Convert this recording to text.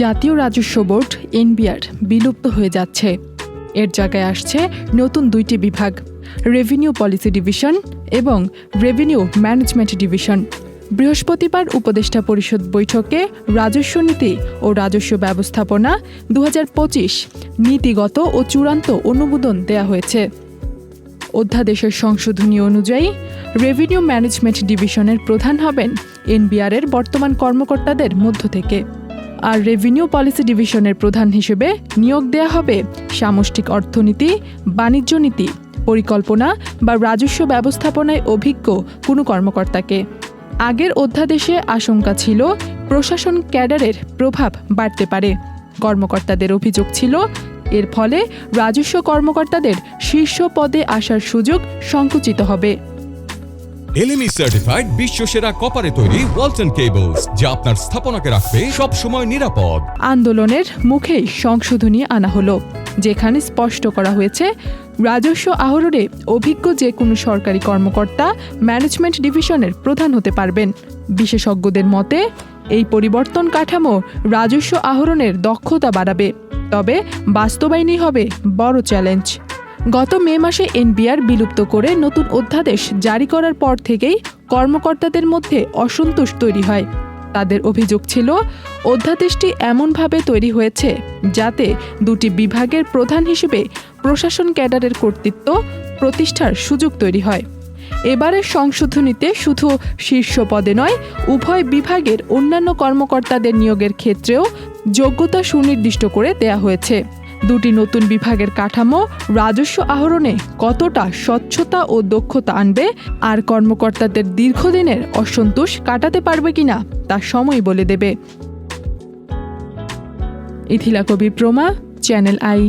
জাতীয় রাজস্ব board NBR বিলুপ্ত হয়ে যাচ্ছে। এর জায়গায় আসছে নতুন দুইটি বিভাগ, রেভিনিউ পলিসি ডিভিশন এবং রেভিনিউ ম্যানেজমেন্ট ডিভিশন। বৃহস্পতিবার উপদেষ্টা পরিষদ বৈঠকে রাজস্ব নীতি ও রাজস্ব ব্যবস্থাপনা ২০২৫ নীতিগত ও চূড়ান্ত অনুমোদন দেয়া হয়েছে। অধ্যাদেশের সংশোধনী অনুযায়ী রেভিনিউ ম্যানেজমেন্ট ডিভিশনের প্রধান হবেন এনবিআরের বর্তমান কর্মকর্তাদের মধ্য থেকে, আর রেভিনিউ পলিসি ডিভিশনের প্রধান হিসেবে নিয়োগ দেয়া হবে সামষ্টিক অর্থনীতি, বাণিজ্য নীতি, পরিকল্পনা বা রাজস্ব ব্যবস্থাপনায় অভিজ্ঞ কোনো কর্মকর্তাকে। আগের অধ্যাদেশে আশঙ্কা ছিল প্রশাসন ক্যাডারের প্রভাব বাড়তে পারে। কর্মকর্তাদের অভিযোগ ছিল এর ফলে রাজস্ব কর্মকর্তাদের শীর্ষ পদে আসার সুযোগ সংকুচিত হবে। এলএমই সার্টিফাইড বিশ্বসেরা কপারে তৈরি ওয়ালটন কেবলস, যা আপনার স্থাপনাকে রাখবে সব সময় নিরাপদ। আন্দোলনের মুখেই সংশোধনী আনা হলো, যেখানে স্পষ্ট করা হয়েছে রাজস্ব আহরণে অভিজ্ঞ যে কোনো সরকারি কর্মকর্তা ম্যানেজমেন্ট ডিভিশনের প্রধান হতে পারবেন। বিশেষজ্ঞদের মতে এই পরিবর্তন কাঠামো রাজস্ব আহরণের দক্ষতা বাড়াবে, তবে বাস্তবায়নই হবে বড় চ্যালেঞ্জ। গত মে মাসে এনবিআর বিলুপ্ত করে নতুন অধ্যাদেশ জারি করার পর থেকেই কর্মকর্তাদের মধ্যে অসন্তোষ তৈরি হয়। তাদের অভিযোগ ছিল অধ্যাদেশটি এমনভাবে তৈরি হয়েছে যাতে দুটি বিভাগের প্রধান হিসেবে প্রশাসন ক্যাডারের কর্তৃত্ব প্রতিষ্ঠার সুযোগ তৈরি হয়। এবারের সংশোধনীতে শুধু শীর্ষ পদে নয়, উভয় বিভাগের অন্যান্য কর্মকর্তাদের নিয়োগের ক্ষেত্রেও যোগ্যতা সুনির্দিষ্ট করে দেয়া হয়েছে। দুটি নতুন বিভাগের কাঠামো রাজস্ব আহরণে কতটা স্বচ্ছতা ও দক্ষতা আনবে আর কর্মকর্তাদের দীর্ঘদিনের অসন্তোষ কাটাতে পারবে কিনা তা সময় বলে দেবে। ইথিলা কবি প্রমা, চ্যানেল আই।